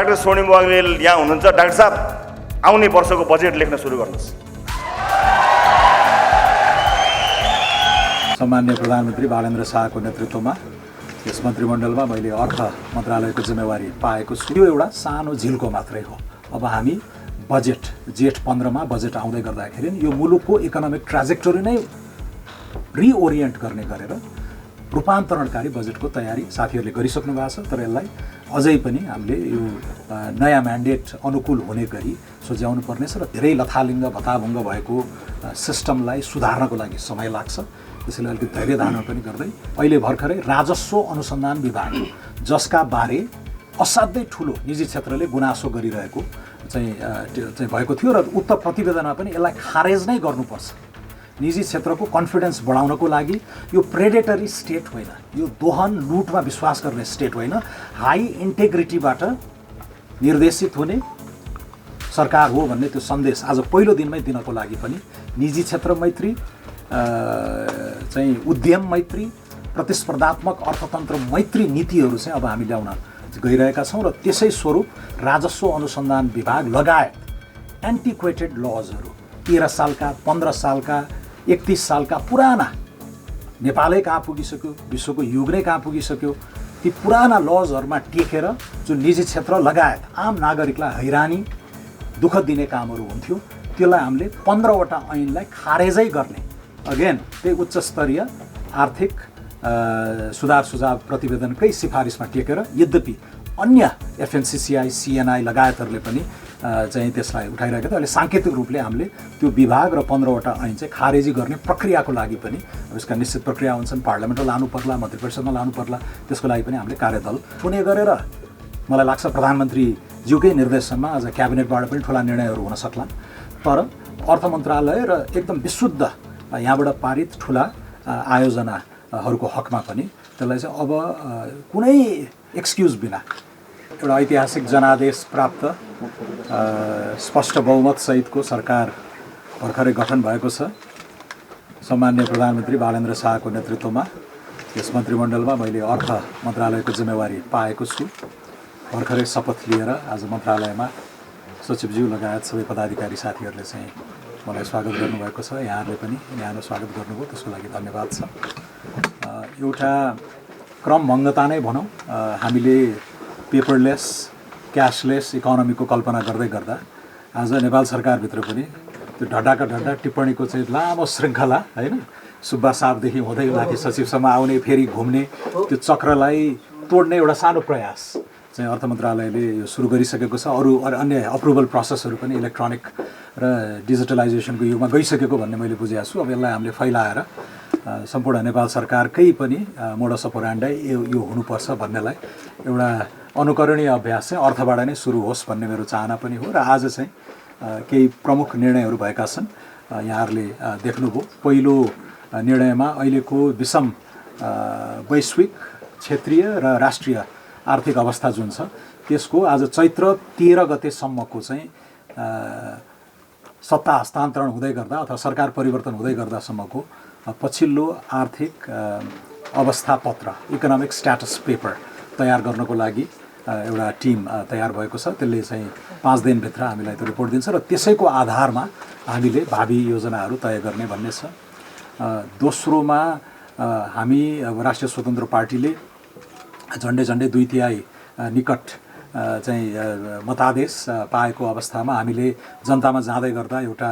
Doctor स्वर्णिम वाग्लेल यहाँ हुनुहुन्छ। डाक्टर साहब, आउने वर्षको बजेट लेख्न सुरु गर्नुहोस्। सम्माननीय प्रधानमन्त्री बालेन्द्र शाहको नेतृत्वमा यस मन्त्रीमण्डलमा मैले अर्थ मन्त्रालयको जिम्मेवारी पाएको छु। यो एउटा सानो झिल्को मात्रै हो। अब हामी बजेट जेठ 15 बजेट आउँदै गर्दाखेरि यो मुलुकको इकोनोमिक ट्राजेक्टोरी नै रिओरिएन्ट गर्ने गरेर रूपान्तरणकारी बजेटको तयारी साथीहरूले गरिसक्नु भएको छ। तर यसलाई अझै पनि हामीले यो नयाँ म्यान्डेट अनुकूल हुने गरी सोच्याउनु पर्नेछ र धेरै लथालिङ्ग भताभुङ्ग भएको सिस्टमलाई सुधार्नको लागि समय लाग्छ। त्यसैले अलिकति धैर्य धारण पनि गर्दै अहिले भर्खरै राजस्व अनुसन्धान विभाग, जसका बारे असाध्यै ठुलो निजी क्षेत्रले गुनासो गरिरहेको चाहिँ भएको थियो र उक्त प्रतिवेदनमा पनि यसलाई खारेज नै गर्नुपर्छ। निजी क्षेत्रको कन्फिडेन्स बढाउनको लागि यो प्रेडेटरी स्टेट होइन, यो दोहन लुटमा विश्वास गर्ने स्टेट होइन, हाई इन्टेग्रिटीबाट निर्देशित हुने सरकार हो भन्ने त्यो सन्देश आज पहिलो दिनमै दिनको लागि पनि निजी क्षेत्र मैत्री, चाहिँ उद्यम मैत्री, प्रतिस्पर्धात्मक अर्थतन्त्र मैत्री नीतिहरू चाहिँ अब हामी ल्याउन गइरहेका छौँ र त्यसै स्वरूप राजस्व अनुसन्धान विभाग लगायत एन्टिक्वेटेड लजहरू 13 सालका 15 सालका 31 सालका पुराना, नेपालै कहाँ पुगिसक्यो, विश्वको युग नै कहाँ पुगिसक्यो, ती पुराना लजहरूमा टेकेर जुन निजी क्षेत्र लगायत आम नागरिकलाई हैरानी दुःख दिने कामहरू हुन्थ्यो त्यसलाई हामीले 15वटा ऐनलाई खारेजै गर्ने, अगेन त्यही उच्च स्तरीय आर्थिक सुधार सुझाव प्रतिवेदनकै सिफारिसमा टेकेर, यद्यपि अन्य एफएनसिसिआई सिएनआई लगायतहरूले पनि चाहिँ त्यसलाई उठाइरहेको थियो। अहिले साङ्केतिक रूपले हामीले त्यो विभाग र 15वटा ऐन चाहिँ खारेजी गर्ने प्रक्रियाको लागि पनि यसका निश्चित प्रक्रिया हुन्छन्, पार्लियामेन्टमा लानु पर्ला, मन्त्री परिषदमा लानु पर्ला, त्यसको लागि पनि हामीले कार्यदल पुने गरेर मलाई लाग्छ प्रधानमन्त्रीज्यूकै निर्देशनमा आज क्याबिनेटबाट पनि ठुला निर्णयहरू हुन सक्लान्। तर अर्थ मन्त्रालय र एकदम विशुद्ध यहाँबाट पारित ठुला आयोजनाहरूको हकमा पनि त्यसलाई चाहिँ अब कुनै एक्सक्युज बिना एउटा ऐतिहासिक जनादेश प्राप्त स्पष्ट बहुमत सहितको सरकार भर्खरै गठन भएको छ। सम्माननीय प्रधानमन्त्री बालेन्द्र शाहको नेतृत्वमा यस मन्त्रीमण्डलमा मैले अर्थ मन्त्रालयको जिम्मेवारी पाएको छु। भर्खरै शपथ लिएर आज मन्त्रालयमा सचिवज्यू लगायत सबै पदाधिकारी साथीहरूले चाहिँ मलाई स्वागत गर्नुभएको छ। यहाँहरूले पनि न्यानो स्वागत गर्नुभयो, त्यसको लागि धन्यवाद छ। एउटा क्रमभङ्गता नै भनौँ, हामीले पेपरलेस क्यासलेस इकोनोमीको कल्पना गर्दै गर्दा आज नेपाल सरकारभित्र पनि त्यो ढड्डाका ढड्डा टिप्पणीको चाहिँ लामो श्रृङ्खला होइन, सुब्बा साहबदेखि हुँदै माथि सचिवसम्म आउने फेरि घुम्ने त्यो चक्रलाई तोड्ने एउटा सानो प्रयास चाहिँ अर्थ मन्त्रालयले यो सुरु गरिसकेको छ। अरू अन्य अप्रुभल प्रोसेसहरू पनि इलेक्ट्रोनिक र डिजिटलाइजेसनको युगमा गइसकेको भन्ने मैले बुझेको छु। अब यसलाई हामीले फैलाएर सम्पूर्ण नेपाल सरकारकै पनि मोडस अपरान्डी यो हुनुपर्छ भन्नेलाई एउटा अनुकरणीय अभ्यास चाहिँ अर्थबाट नै सुरु होस् भन्ने मेरो चाहना पनि हो। र आज चाहिँ केही प्रमुख निर्णयहरू भएका छन्, यहाँहरूले देख्नुभयो। पहिलो निर्णयमा अहिलेको विषम वैश्विक, क्षेत्रीय र राष्ट्रिय आर्थिक अवस्था जुन छ त्यसको आज चैत्र 13 गतेसम्मको चाहिँ सत्ता हस्तान्तरण हुँदै गर्दा अथवा सरकार परिवर्तन हुँदै गर्दासम्मको पछिल्लो आर्थिक अवस्था पत्र, इकोनोमिक स्ट्याटस पेपर तयार गर्नको लागि एउटा टिम तयार भएको छ। त्यसले चाहिँ 5 दिनभित्र हामीलाई त्यो रिपोर्ट दिन्छ र त्यसैको आधारमा हामीले भावी योजनाहरू तय गर्ने भन्ने छ। दोस्रोमा हामी अब राष्ट्रिय स्वतन्त्र पार्टीले झन्डै 2/3 निकट चाहिँ मतादेश पाएको अवस्थामा हामीले जनतामा जाँदै गर्दा एउटा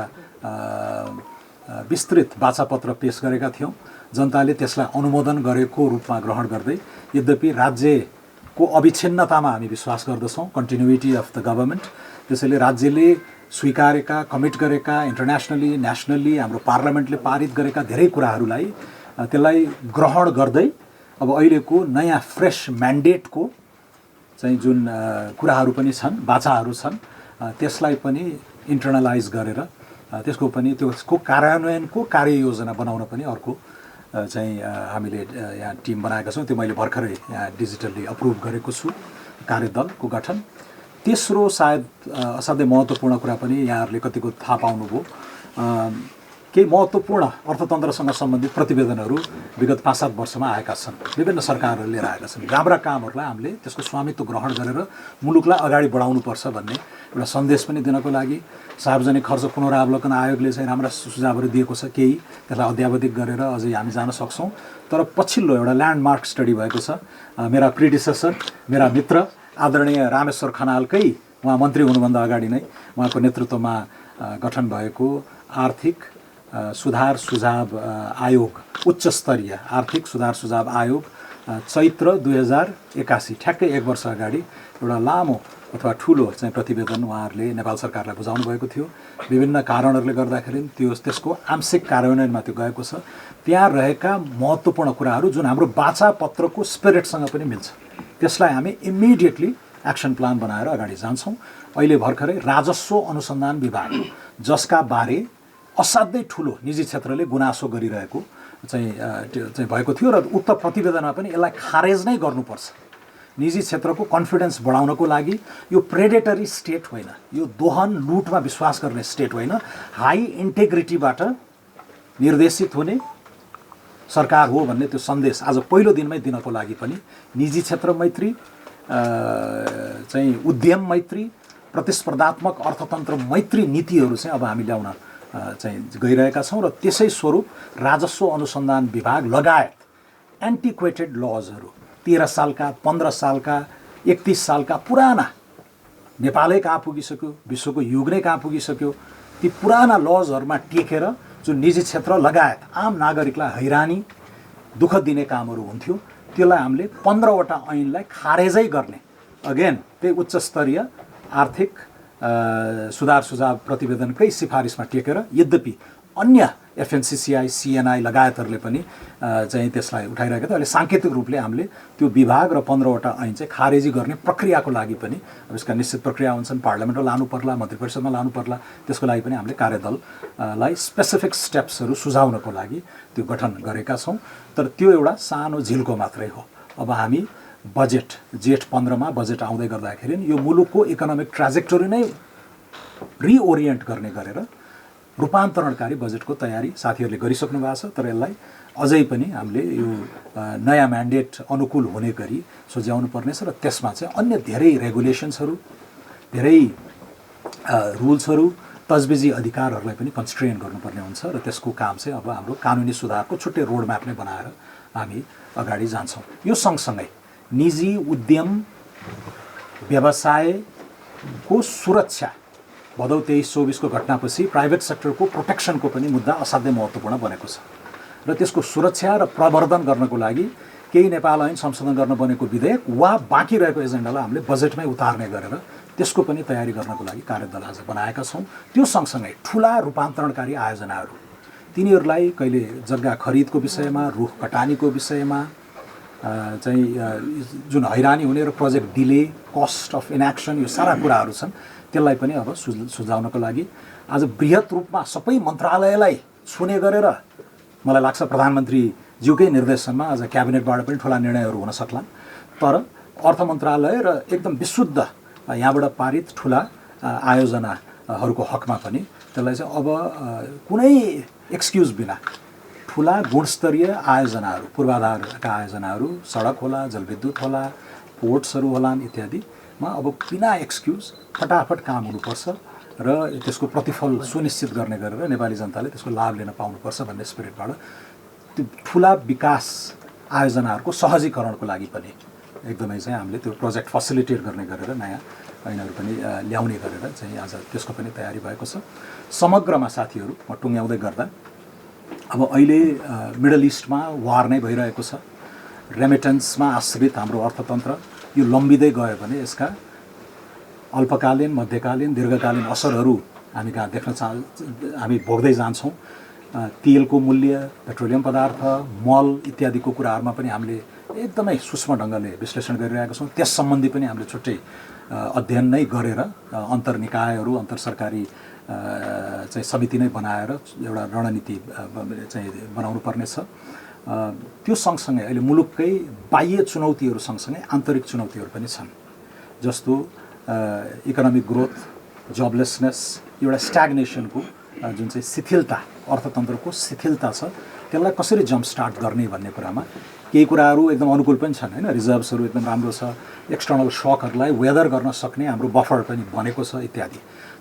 विस्तृत वाचापत्र पेश गरेका थियौँ। जनताले त्यसलाई अनुमोदन गरेको रूपमा ग्रहण गर्दै, यद्यपि राज्यको अविच्छिन्नतामा हामी विश्वास गर्दछौँ, कन्टिन्युटी अफ द गभर्मेन्ट, त्यसैले राज्यले स्वीकारेका, कमिट गरेका, इन्टरनेसनली नेसनली हाम्रो पार्लियामेन्टले पारित गरेका धेरै कुराहरूलाई त्यसलाई ग्रहण गर्दै अब अहिलेको नयाँ फ्रेस म्यान्डेटको चाहिँ जुन कुराहरू पनि छन्, बाचाहरू छन्, त्यसलाई पनि इन्टर्नलाइज गरेर त्यसको पनि त्यसको कार्यान्वयनको कार्ययोजना बनाउन पनि अर्को चाहिँ हामीले यहाँ टिम बनाएका छौँ। त्यो मैले भर्खरै यहाँ डिजिटल्ली अप्रुभ गरेको छु, कार्यदलको गठन। तेस्रो सायद असाध्यै महत्त्वपूर्ण कुरा पनि यहाँहरूले कतिको थाहा पाउनुभयो, केही महत्त्वपूर्ण अर्थतन्त्रसँग सम्बन्धित प्रतिवेदनहरू विगत 5-7 वर्षमा आएका छन्। विभिन्न सरकारहरूले लिएर आएका छन्। राम्रा कामहरूलाई हामीले त्यसको स्वामित्व ग्रहण गरेर मुलुकलाई अगाडि बढाउनुपर्छ भन्ने एउटा सन्देश पनि दिनको लागि सार्वजनिक खर्च पुनरावलोकन आयोगले चाहिँ राम्रा सुझावहरू दिएको छ। केही त्यसलाई अध्यावधिक गरेर अझै हामी जान सक्छौँ। तर पछिल्लो एउटा ल्यान्डमार्क स्टडी भएको छ। मेरा प्रिडिसेसर, मेरा मित्र आदरणीय रामेश्वर खनालकै, उहाँ मन्त्री हुनुभन्दा अगाडि नै उहाँको नेतृत्वमा गठन भएको आर्थिक सुधार सुझाव आयोग, उच्च स्तरीय आर्थिक सुधार सुझाव आयोग चैत्र 2081 ठ्याक्कै 1 वर्ष अगाडि एउटा लामो अथवा ठुलो चाहिँ प्रतिवेदन उहाँहरूले नेपाल सरकारलाई बुझाउनु भएको थियो। विभिन्न कारणहरूले गर्दाखेरि त्यसको आंशिक कार्यान्वयनमा त्यो गएको छ। त्यहाँ रहेका महत्त्वपूर्ण कुराहरू जुन हाम्रो वाचा पत्रको स्पिरिटसँग पनि मिल्छ, त्यसलाई हामी इमिडिएटली एक्सन प्लान बनाएर अगाडि जान्छौँ। अहिले भर्खरै राजस्व अनुसन्धान विभाग, जसका बारे असाध्यै ठुलो निजी क्षेत्रले गुनासो गरिरहेको चाहिँ भएको थियो र उक्त प्रतिवेदनमा पनि यसलाई खारेज नै गर्नुपर्छ। निजी क्षेत्रको कन्फिडेन्स बढाउनको लागि यो प्रेडेटरी स्टेट होइन, यो दोहन लुटमा विश्वास गर्ने स्टेट होइन, हाई इन्टेग्रिटीबाट निर्देशित हुने सरकार हो भन्ने त्यो सन्देश आज पहिलो दिनमै दिनको लागि पनि निजी क्षेत्र मैत्री, चाहिँ उद्यम मैत्री, प्रतिस्पर्धात्मक अर्थतन्त्र मैत्री नीतिहरू चाहिँ अब हामी ल्याउन चाहिँ गइरहेका छौँ। र त्यसै स्वरूप राजस्व अनुसन्धान विभाग लगायत एन्टिक्वेटेड लजहरू 13 सालका, 15 सालका, 31 सालका पुराना, नेपालै कहाँ पुगिसक्यो, विश्वको युग नै कहाँ पुगिसक्यो, ती पुराना लजहरूमा टेकेर जुन निजी क्षेत्र लगायत आम नागरिकलाई हैरानी दुःख दिने कामहरू हुन्थ्यो, त्यसलाई हामीले 15वटा ऐनलाई खारेजै गर्ने, अगेन त्यही उच्च स्तरीय आर्थिक सुधार सुझाव प्रतिवेदनकै सिफारिसमा टेकेर, यद्यपि अन्य एफएनसिसिआई, सिएनआई लगायतहरूले पनि चाहिँ त्यसलाई उठाइरहेका थियो। अहिले साङ्केतिक रूपले हामीले त्यो विभाग र 15वटा ऐन चाहिँ खारेजी गर्ने प्रक्रियाको लागि पनि अब यसका निश्चित प्रक्रिया हुन्छन्, पार्लियामेन्टमा लानु पर्ला, मन्त्री परिषदमा लानु पर्ला, त्यसको लागि पनि हामीले कार्यदललाई स्पेसिफिक स्टेप्सहरू सुझाउनको लागि त्यो गठन गरेका छौँ। तर त्यो एउटा सानो झिल्को मात्रै हो। अब हामी बजेट जेठ 15मा बजेट आउँदै गर्दाखेरि यो मुलुकको इकोनोमिक ट्राजेक्टोरी नै रिओरिएन्ट गर्ने गरेर रूपान्तरणकारी बजेटको तयारी साथीहरूले गरिसक्नु भएको छ। तर यसलाई अझै पनि हामीले यो नयाँ म्यान्डेट अनुकूल हुने गरी सुझाउनु पर्नेछ र त्यसमा चाहिँ अन्य धेरै रेगुलेसन्सहरू, धेरै रुल्सहरू, तजबिजी अधिकारहरूलाई पनि कन्स्ट्रेन गर्नुपर्ने हुन्छ र त्यसको काम चाहिँ अब हाम्रो कानुनी सुधारको छुट्टै रोडम्याप नै बनाएर हामी अगाडि जान्छौँ। यो सँगसँगै निजी उद्यम व्यवसायको सुरक्षा, भदौ 23-24को घटनापछि प्राइभेट सेक्टरको प्रोटेक्सनको पनि मुद्दा असाध्यै महत्त्वपूर्ण बनेको छ र त्यसको सुरक्षा र प्रवर्धन गर्नको लागि केही नेपाल ऐन संशोधन गर्न बनेको विधेयक वा बाँकी रहेको एजेन्डालाई हामीले बजेटमै उतार्ने गरेर त्यसको पनि तयारी गर्नको लागि कार्यदल आज बनाएका छौँ। त्यो सँगसँगै ठुला रूपान्तरणकारी आयोजनाहरू, तिनीहरूलाई कहिले जग्गा खरिदको विषयमा, रुख कटानीको विषयमा चाहिँ जुन हैरानी हुने र प्रोजेक्ट डिले, कस्ट अफ इनएक्सन, यो सारा कुराहरू छन्, त्यसलाई पनि अब सुझाउनको लागि आज बृहत रूपमा सबै मन्त्रालयलाई छुने गरेर मलाई लाग्छ प्रधानमन्त्रीज्यूकै निर्देशनमा आज क्याबिनेटबाट पनि ठुला निर्णयहरू हुन सक्लान्। तर अर्थ मन्त्रालय र एकदम विशुद्ध यहाँबाट पारित ठुला आयोजनाहरूको हकमा पनि त्यसलाई चाहिँ अब कुनै एक्सक्युज बिना ठुला गुणस्तरीय आयोजनाहरू, पूर्वाधारका आयोजनाहरू, सडक होला, जलविद्युत होला, पोर्ट्सहरू होलान् इत्यादिमा अब बिना एक्सक्युज फटाफट काम हुनुपर्छ र त्यसको प्रतिफल सुनिश्चित गर्ने गरेर नेपाली जनताले त्यसको लाभ लिन पाउनुपर्छ भन्ने स्पिरिटबाट त्यो ठुला विकास आयोजनाहरूको सहजीकरणको लागि पनि एकदमै चाहिँ हामीले त्यो प्रोजेक्ट फेसिलिटेट गर्ने गरेर नयाँ ऐनहरू पनि ल्याउने गरेर चाहिँ आज त्यसको पनि तयारी भएको छ। समग्रमा साथीहरू म टुङ्ग्याउँदै गर्दा अब अहिले मिडल इस्टमा वार नै भइरहेको छ। रेमिटेन्समा आश्रित हाम्रो अर्थतन्त्र यो लम्बिँदै गयो भने यसका अल्पकालीन, मध्यकालीन, दीर्घकालीन असरहरू हामी कहाँ हामी भोग्दै जान्छौँ। तेलको मूल्य, पेट्रोलियम पदार्थ, मल इत्यादिको कुराहरूमा पनि हामीले एकदमै सूक्ष्म ढङ्गले विश्लेषण गरिरहेका छौँ। त्यस सम्बन्धी पनि हामीले छुट्टै अध्ययन नै गरेर अन्तर्निकायहरू, अन्तरसरकारी चाहिँ समिति नै बनाएर एउटा रणनीति चाहिँ बनाउनु पर्नेछ। त्यो सँगसँगै अहिले मुलुककै बाह्य चुनौतीहरू सँगसँगै आन्तरिक चुनौतीहरू पनि छन्, जस्तो इकोनोमिक ग्रोथ, जबलेसनेस, एउटा स्ट्याग्नेसनको जुन चाहिँ शिथिलता अर्थतन्त्रको शिथिलता छ त्यसलाई कसरी जम्प स्टार्ट गर्ने भन्ने कुरामा केही कुराहरू एकदम अनुकूल पनि छन् हैन रिजर्भ्सहरू एकदम राम्रो छ एक्सटर्नल सकहरूलाई वेदर गर्न सक्ने हाम्रो बफर पनि बनेको छ इत्यादि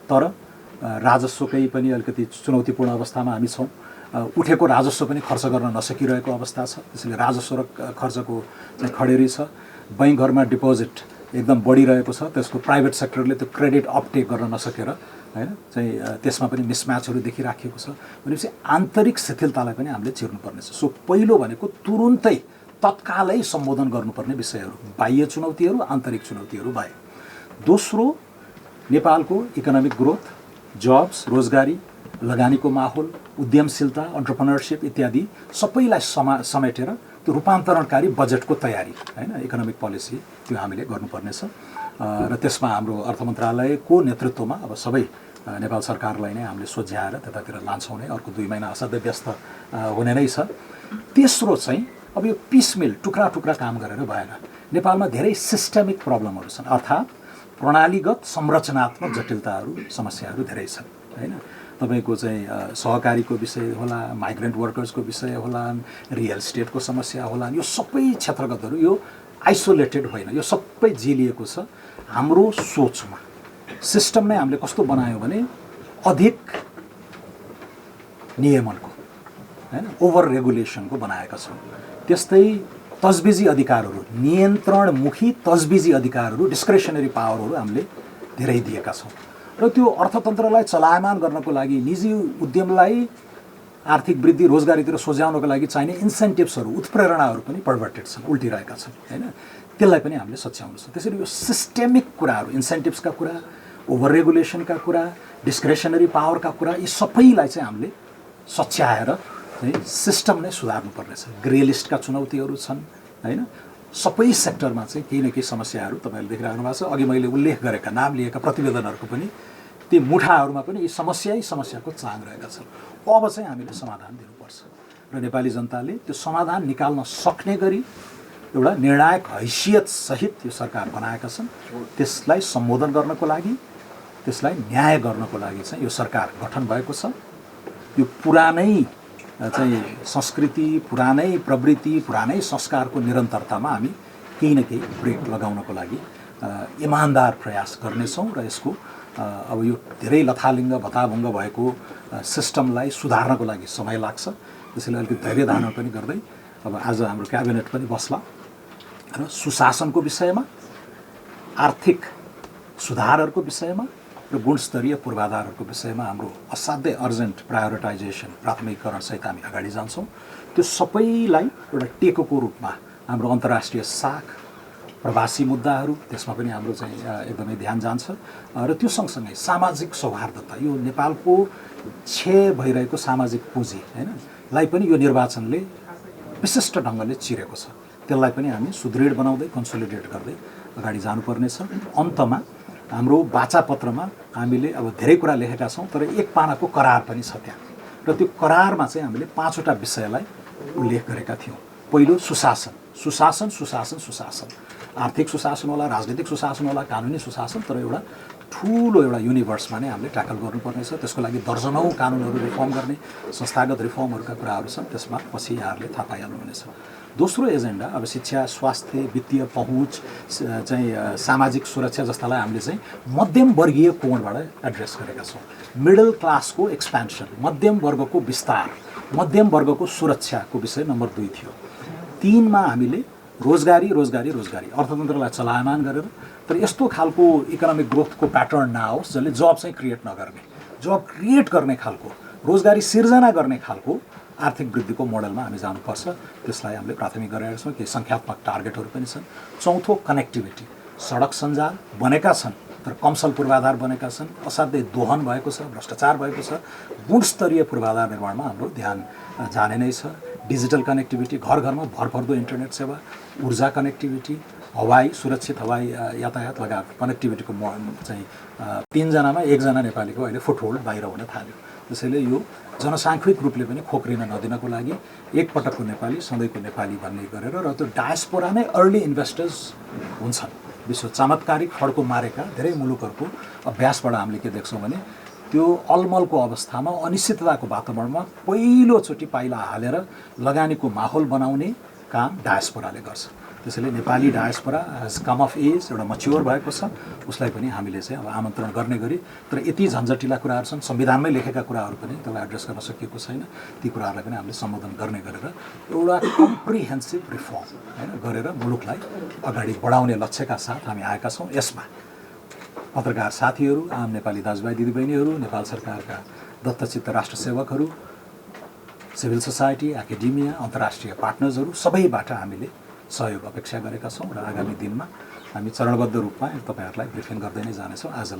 तर राजस्वकै पनि अलिकति चुनौतीपूर्ण अवस्थामा हामी छौँ उठेको राजस्व पनि खर्च गर्न नसकिरहेको अवस्था छ त्यसैले राजस्व र खर्चको चाहिँ खडेरी छ बैंकहरूमा डिपोजिट एकदम बढिरहेको छ त्यसको प्राइभेट सेक्टरले त्यो क्रेडिट अपटेक गर्न नसकेर हैन चाहिँ त्यसमा पनि मिसम्याचहरू देखिराखेको छ भनेपछि आन्तरिक शिथिलतालाई पनि हामीले चिर्नुपर्ने छ सो पहिलो भनेको तुरुन्तै तत्कालै सम्बोधन गर्नुपर्ने विषयहरू बाह्य चुनौतीहरू आन्तरिक चुनौतीहरू भए दोस्रो नेपालको इकोनोमिक ग्रोथ जब्स रोजगारी लगानीको माहौल उद्यमशीलता एन्टरप्रेन्योरशिप इत्यादि सबैलाई समेटेर त्यो रूपान्तरणकारी बजेटको तयारी हैन इकोनोमिक पोलिसी त्यो हामीले गर्नुपर्नेछ र त्यसमा हाम्रो अर्थ मन्त्रालयको नेतृत्वमा अब सबै नेपाल सरकारलाई नै हामीले सोझ्याएर त्यतातिर लान्छौँ नै अर्को 2 महिना असाध्यै व्यस्त हुने नै छ तेस्रो चाहिँ अब यो पिसमिल टुक्रा टुक्रा काम गरेर भएन नेपालमा धेरै सिस्टमिक प्रब्लमहरू छन् अर्थात् प्रणालीगत संरचनात्मक जटिलताहरू समस्याहरू धेरै छन् हैन तपाईको चाहिँ सहकारीको विषय होला माइग्रेन्ट वर्कर्सको विषय होला रियल इस्टेटको समस्या होला यो सबै क्षेत्रगतहरू यो आइसोलेटेड होइन यो सबै झेलिएको छ हाम्रो सोचमा सिस्टम नै हामीले कस्तो बनायो भने अधिक नियमनको हैन ओभर रेगुलेसनको बनाएका छौँ त्यस्तै तजबिजी अधिकारहरू नियन्त्रणमुखी तजबिजी अधिकारहरू डिस्क्रेसनरी पावरहरू हामीले धेरै दिएका छौँ र त्यो अर्थतन्त्रलाई चलायमान गर्नको लागि निजी उद्यमलाई आर्थिक वृद्धि रोजगारीतिर सोझ्याउनको लागि चाहिने इन्सेन्टिभ्सहरू उत्प्रेरणाहरू पनि पर्भर्टेड छन् उल्टिरहेका छन् हैन त्यसलाई पनि हामीले सच्याउनु छ त्यसैले यो सिस्टेमिक कुराहरू इन्सेन्टिभ्सका कुरा ओभर रेगुलेसनका कुरा डिस्क्रेसनरी पावरका कुरा यी सबैलाई चाहिँ हामीले सच्याएर चाहिँ सिस्टम नै सुधार्नुपर्नेछ ग्रे लिस्टका चुनौतीहरू छन् हैन सबै सेक्टरमा चाहिँ केही न केही समस्याहरू तपाईँहरूले देखिराख्नु भएको छ अघि मैले उल्लेख गरेका नाम लिएका प्रतिवेदनहरूको पनि ती मुठाहरूमा पनि यी समस्याको चाङ रहेका छन् अब चाहिँ हामीले समाधान दिनुपर्छ र नेपाली जनताले त्यो समाधान निकाल्न सक्ने गरी एउटा निर्णायक हैसियत सहित यो सरकार बनाएका छन् त्यसलाई सम्बोधन गर्नको लागि त्यसलाई न्याय गर्नको लागि चाहिँ यो सरकार गठन भएको छ यो पुरानै चाहिँ संस्कृति पुरानै प्रवृत्ति पुरानै संस्कारको निरन्तरतामा हामी केही न केही ब्रेक लगाउनको लागि इमानदार प्रयास गर्नेछौँ र यसको अब यो धेरै लथालिङ्ग भताभुङ्ग भएको सिस्टमलाई सुधार्नको लागि समय लाग्छ त्यसैले अलिकति धैर्य धारण पनि गर्दै अब आज हाम्रो क्याबिनेट पनि बस्ला र सुशासनको विषयमा आर्थिक सुधारहरूको विषयमा र गुणस्तरीय पूर्वाधारहरूको विषयमा हाम्रो असाध्यै अर्जेन्ट प्रायोरिटाइजेसन प्राथमिकरण सहित हामी अगाडि जान्छौँ त्यो सबैलाई एउटा टेकोको रूपमा हाम्रो अन्तर्राष्ट्रिय साख प्रवासी मुद्दाहरू त्यसमा पनि हाम्रो चाहिँ एकदमै ध्यान जान्छ र त्यो सँगसँगै सामाजिक सौहार्दता यो नेपालको क्षय भइरहेको सामाजिक पुँजी हैन लाई पनि यो निर्वाचनले विशिष्ट ढङ्गले चिरेको छ त्यसलाई पनि हामी सुदृढ बनाउँदै कन्सोलिडेट गर्दै अगाडि जानुपर्नेछ अन्तमा हाम्रो वाचापत्रमा हामीले अब धेरै कुरा लेखेका छौँ तर एक पानाको करार पनि छ त्यहाँ र त्यो करारमा चाहिँ हामीले 5वटा विषयलाई उल्लेख गरेका थियौँ पहिलो सुशासन सुशासन सुशासन सुशासन आर्थिक सुशासन होला राजनीतिक सुशासन होला कानुनी सुशासन तर एउटा ठुलो एउटा युनिभर्समा नै हामीले ट्याकल गर्नुपर्नेछ त्यसको लागि दर्जनौँ कानुनहरू रिफर्म गर्ने संस्थागत रिफर्महरूका कुराहरू छन् त्यसमा पछि यहाँहरूले थाहा पाइहाल्नुहुनेछ दोस्रो एजेन्डा अब शिक्षा स्वास्थ्य वित्तीय पहुँच चाहिँ सामाजिक सुरक्षा जस्तालाई हामीले चाहिँ मध्यम वर्गीय कोणबाट एड्रेस गरेका छौँ मिडल क्लासको एक्सपेन्सन मध्यम वर्गको विस्तार मध्यम वर्गको सुरक्षाको विषय नम्बर 2 थियो 3 मा हामीले रोजगारी रोजगारी रोजगारी अर्थतन्त्रलाई चलायमान गरेर तर यस्तो खालको इकोनोमिक ग्रोथको प्याटर्न नआओस् जसले जब चाहिँ क्रिएट नगर्ने जब क्रिएट गर्ने खालको रोजगारी सिर्जना गर्ने खालको आर्थिक वृद्धिको मोडलमा हामी जानुपर्छ त्यसलाई हामीले प्राथमिक गरेका छौँ केही सङ्ख्यात्मक टार्गेटहरू पनि छन् चौथो कनेक्टिभिटी सडक सञ्जाल बनेका छन् तर कमसल पूर्वाधार बनेका छन् असाध्यै दोहन भएको छ भ्रष्टाचार भएको छ गुणस्तरीय पूर्वाधार निर्माणमा हाम्रो ध्यान जाने नै छ डिजिटल कनेक्टिभिटी घर घरमा भरपर्दो इन्टरनेट सेवा ऊर्जा कनेक्टिभिटी हवाई सुरक्षित हवाई यातायात लगायत कनेक्टिभिटीको चाहिँ 3 जनामा 1 जना नेपालीको अहिले फुटहोल्ड बाहिर हुन थाल्यो त्यसैले यो जनसाङ्ख्यिक रूपले पनि खोक्रिन नदिनको लागि एकपटकको नेपाली सधैँको नेपाली भन्ने गरेर र त्यो डायस्पोरा नै अर्ली इन्भेस्टर्स हुन्छन् विश्व चमत्कारिक फड्को मारेका धेरै मुलुकहरूको अभ्यासबाट हामीले के देख्छौँ भने त्यो अलमलको अवस्थामा अनिश्चितताको वातावरणमा पहिलोचोटि पाइला हालेर लगानीको माहौल बनाउने काम डायस्पोराले गर्छ। त्यसैले Nepali diaspora has come of age, एउटा मच्योर भएको छ, उसलाई पनि हामीले चाहिँ अब आमन्त्रण गर्ने गरी। तर यति झन्झटिला कुराहरू छन्, संविधानमै लेखेका कुराहरू पनि त्यसलाई एड्रेस गर्न सकिएको छैन, ती कुराहरूलाई पनि हामीले सम्बोधन गर्ने गरेर एउटा कम्प्रिहेन्सिभ रिफर्म होइन गरेर मुलुकलाई अगाडि बढाउने लक्ष्यका साथ हामी आएका छौँ। यसमा पत्रकार साथीहरू, आम नेपाली दाजुभाइ दिदीबहिनीहरू, नेपाल सरकारका दत्तचित्त राष्ट्रसेवकहरू, सिभिल सोसाइटी, एकाडेमिया, अन्तर्राष्ट्रिय पार्टनर्सहरू सबैबाट हामीले सहयोग अपेक्षा गरेका छौँ र आगामी दिनमा हामी चरणबद्ध रूपमा तपाईँहरूलाई ब्रिफिङ गर्दै नै जानेछौँ। आज